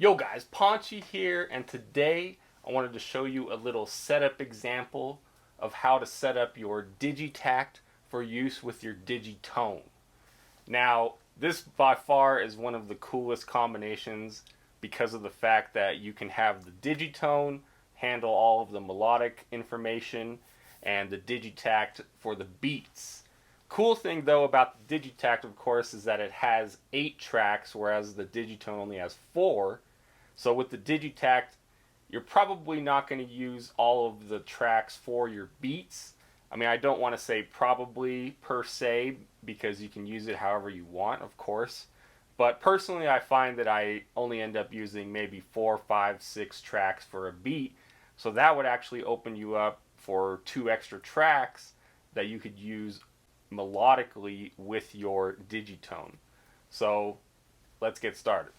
Yo guys, Paunchy here, and today I wanted to show you a little setup example of how to set up your Digitakt for use with your Digitone. Now, this by far is one of the coolest combinations because of the fact that you can have the Digitone handle all of the melodic information and the Digitakt for the beats. Cool thing though about the Digitakt, of course, is that it has 8 tracks, whereas the Digitone only has 4. So with the Digitakt, you're probably not going to use all of the tracks for your beats. I mean, I don't want to say probably per se, because you can use it however you want, of course. But personally, I find that I only end up using maybe 4, 5, 6 tracks for a beat. So that would actually open you up for 2 extra tracks that you could use melodically with your Digitone. So let's get started.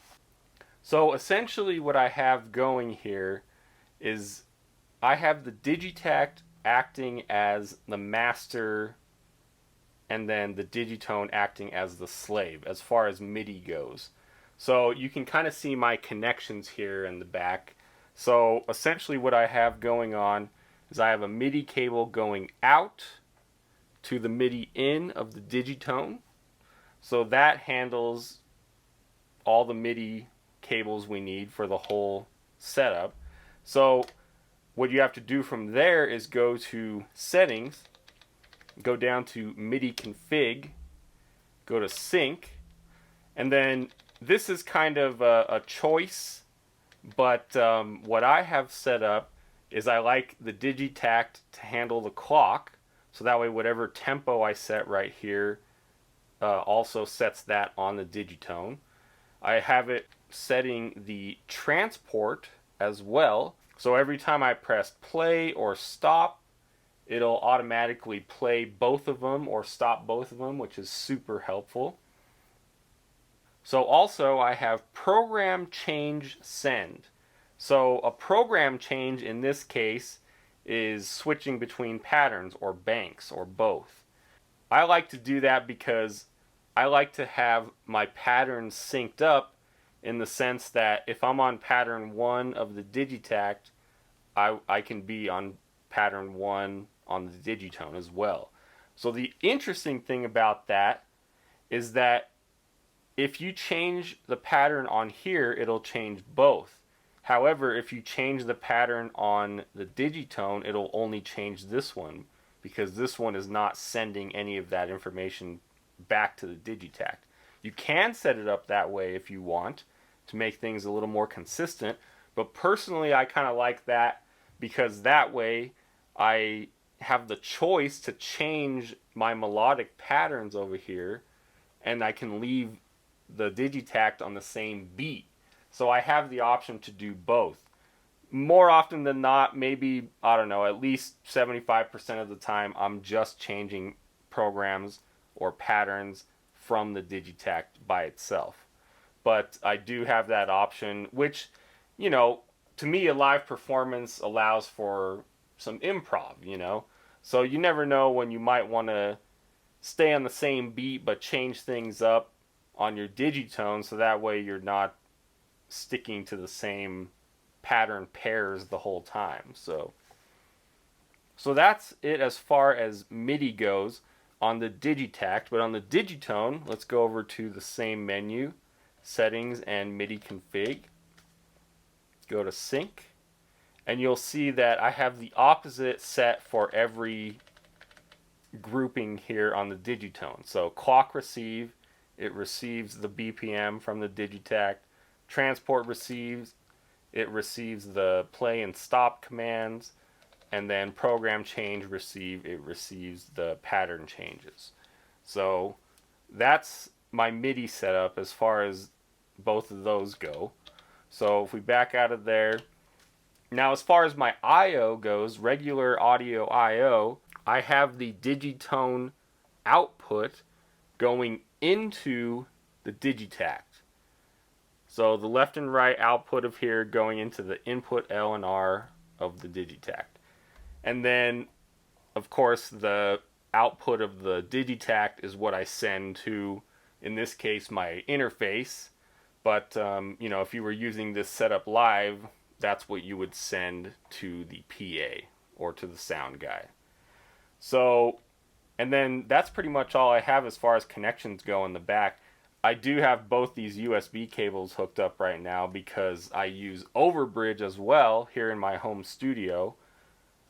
So essentially what I have going here is I have the Digitakt acting as the master and then the Digitone acting as the slave as far as MIDI goes. So you can kind of see my connections here in the back. So essentially what I have going on is I have a MIDI cable going out to the MIDI in of the Digitone. So that handles all the MIDI cables we need for the whole setup. So what you have to do from there is go to settings, go down to MIDI config, go to sync, and then this is kind of a choice, but what I have set up is I like the Digitakt to handle the clock. So that way whatever tempo I set right here also sets that on the Digitone. I have it setting the transport as well. So every time I press play or stop, it'll automatically play both of them or stop both of them, which is super helpful. So also I have program change send. So a program change in this case is switching between patterns or banks or both. I like to do that because I like to have my patterns synced up, in the sense that if I'm on pattern 1 of the Digitakt, I can be on pattern 1 on the Digitone as well. So the interesting thing about that is that if you change the pattern on here, it'll change both. However, if you change the pattern on the Digitone, it'll only change this one, because this one is not sending any of that information back to the Digitakt. You can set it up that way if you want to make things a little more consistent, but personally I kind of like that because that way I have the choice to change my melodic patterns over here, and I can leave the Digitakt on the same beat. So I have the option to do both. More often than not, maybe, I don't know, at least 75% of the time, I'm just changing programs or patterns from the Digitakt by itself. But I do have that option, which, you know, to me, a live performance allows for some improv, you know. So you never know when you might want to stay on the same beat but change things up on your Digitone, so that way you're not sticking to the same pattern pairs the whole time. So that's it as far as MIDI goes on the Digitakt. But on the Digitone, let's go over to the same menu, settings and MIDI config. Go to sync, and you'll see that I have the opposite set for every grouping here on the Digitone. So clock receive, it receives the BPM from the Digitakt. Transport receives, it receives the play and stop commands, and then program change receive, it receives the pattern changes. So that's my MIDI setup as far as both of those go. So if we back out of there, now as far as my I/O goes, regular audio I/O, I have the Digitone output going into the Digitakt. So the left and right output of here going into the input L and R of the Digitakt. And then, of course, the output of the Digitakt is what I send to, in this case, my interface, But you know, if you were using this setup live, that's what you would send to the PA or to the sound guy. So, and then that's pretty much all I have as far as connections go in the back. I do have both these USB cables hooked up right now because I use Overbridge as well here in my home studio.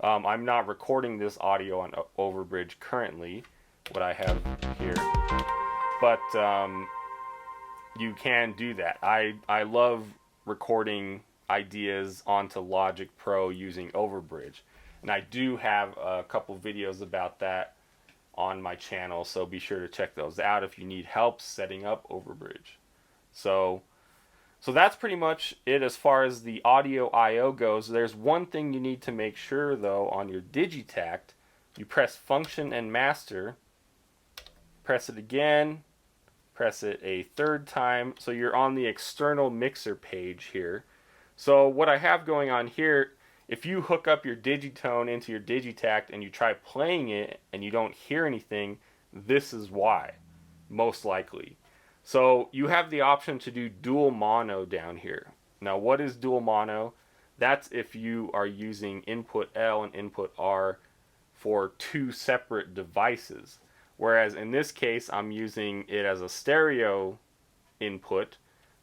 I'm not recording this audio on Overbridge currently, what I have here, but you can do that. I love recording ideas onto Logic Pro using Overbridge, and I do have a couple videos about that on my channel, so be sure to check those out if you need help setting up Overbridge. So that's pretty much it as far as the audio I/O goes. There's one thing you need to make sure though on your Digitakt. You press function and master, press it again, press it a third time, so you're on the external mixer page here. So what I have going on here, if you hook up your Digitone into your Digitakt and you try playing it and you don't hear anything, this is why, most likely. So you have the option to do dual mono down here. Now what is dual mono? That's if you are using input L and input R for two separate devices. Whereas in this case, I'm using it as a stereo input.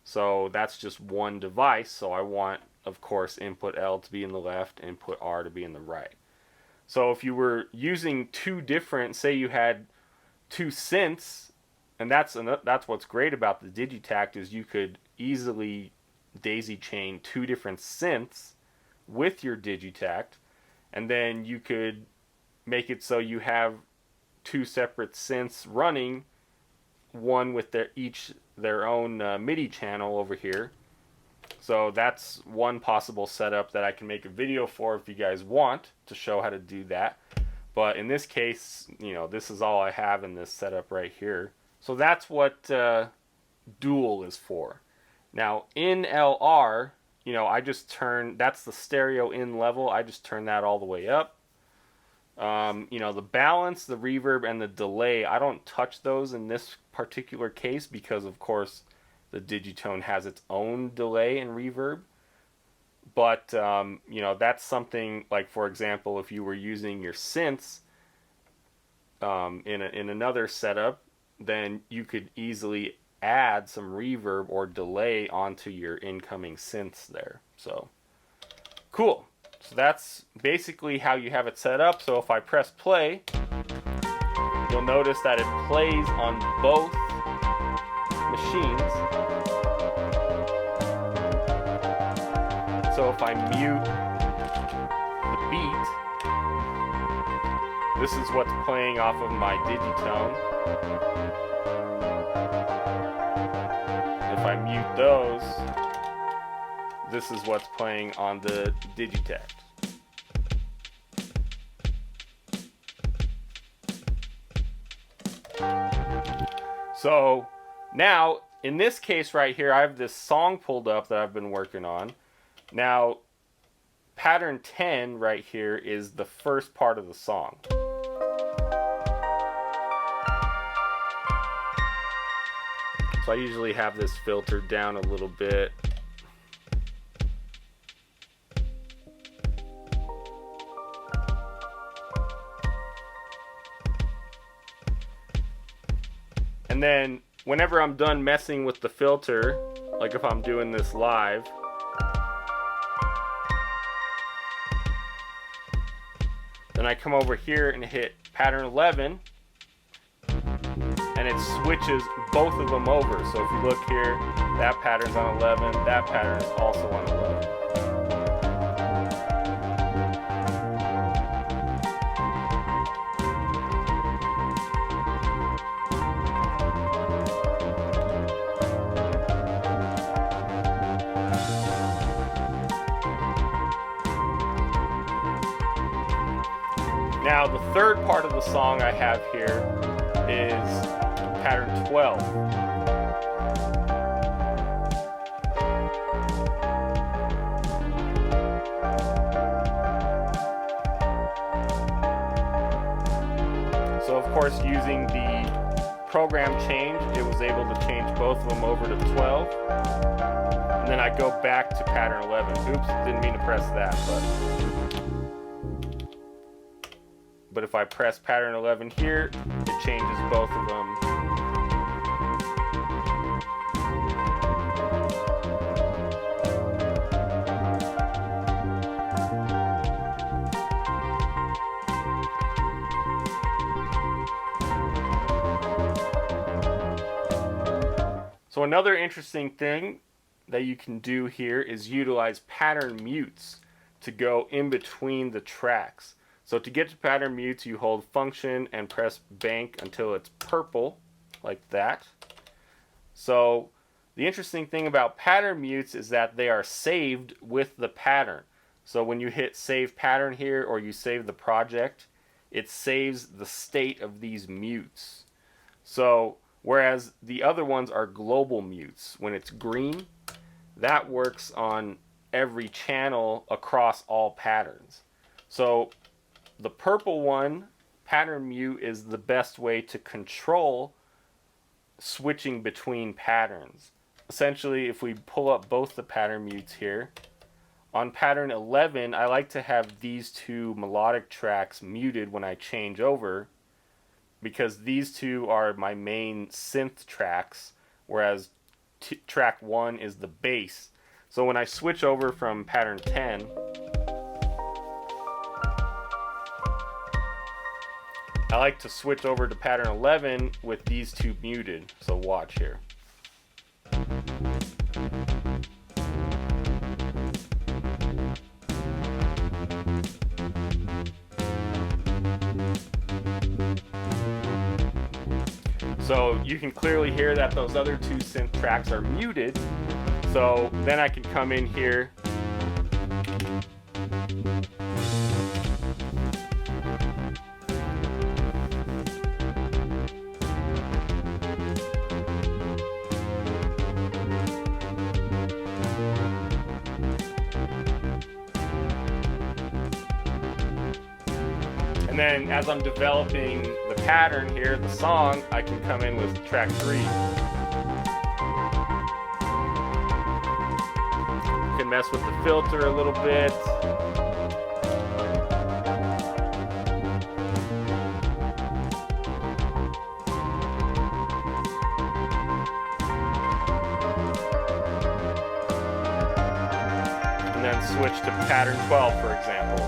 So that's just one device. So I want, of course, input L to be in the left, input R to be in the right. So if you were using two different, say you had two synths, and that's what's great about the Digitakt is you could easily daisy chain two different synths with your Digitakt, and then you could make it so you have two separate synths running, one with their own MIDI channel over here. So that's one possible setup that I can make a video for if you guys want to show how to do that. But in this case, you know, this is all I have in this setup right here. So that's what dual is for. Now in LR, you know, I just turn, that's the stereo in level, I just turn that all the way up. You know, the balance, the reverb, and the delay, I don't touch those in this particular case because, of course, the Digitone has its own delay and reverb. But, you know, that's something like, for example, if you were using your synths in another setup, then you could easily add some reverb or delay onto your incoming synths there. So, cool. So that's basically how you have it set up. So if I press play, you'll notice that it plays on both machines. So if I mute the beat, this is what's playing off of my Digitone. If I mute those, this is what's playing on the Digitakt. So now, in this case right here, I have this song pulled up that I've been working on. Now, pattern 10 right here is the first part of the song. So I usually have this filtered down a little bit. And then whenever I'm done messing with the filter, like if I'm doing this live, then I come over here and hit pattern 11, and it switches both of them over. So if you look here, that pattern's on 11, that pattern is also on 11. Now the third part of the song I have here is pattern 12. So of course using the program change, it was able to change both of them over to 12. And then I go back to pattern 11. Oops, didn't mean to press that, but if I press pattern 11 here, it changes both of them. So another interesting thing that you can do here is utilize pattern mutes to go in between the tracks. So to get to pattern mutes, you hold function and press bank until it's purple, like that. So the interesting thing about pattern mutes is that they are saved with the pattern. So when you hit save pattern here, or you save the project, it saves the state of these mutes. So whereas the other ones are global mutes. When it's green, that works on every channel across all patterns. So the purple one, pattern mute, is the best way to control switching between patterns. Essentially, if we pull up both the pattern mutes here, on pattern 11, I like to have these two melodic tracks muted when I change over, because these two are my main synth tracks, whereas track 1 is the bass. So when I switch over from pattern 10, I like to switch over to pattern 11 with these two muted. So watch here. So you can clearly hear that those other two synth tracks are muted. So then I can come in here and then as I'm developing the pattern here, the song, I can come in with track 3. You can mess with the filter a little bit. And then switch to pattern 12, for example.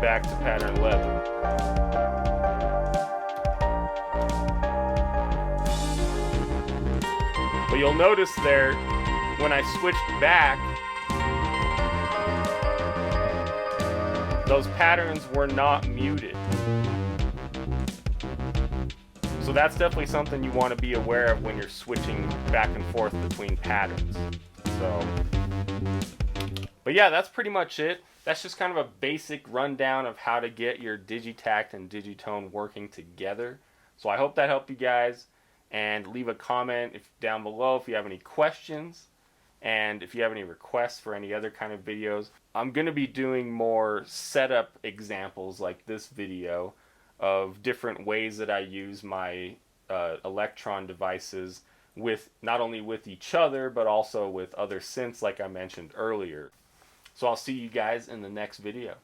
Back to pattern 11. But you'll notice there, when I switched back, those patterns were not muted. So that's definitely something you want to be aware of when you're switching back and forth between patterns. But yeah, that's pretty much it. That's just kind of a basic rundown of how to get your Digitakt and Digitone working together. So I hope that helped you guys, and leave a comment down below if you have any questions, and if you have any requests for any other kind of videos. I'm going to be doing more setup examples like this video of different ways that I use my Elektron devices, with not only with each other but also with other synths like I mentioned earlier. So I'll see you guys in the next video.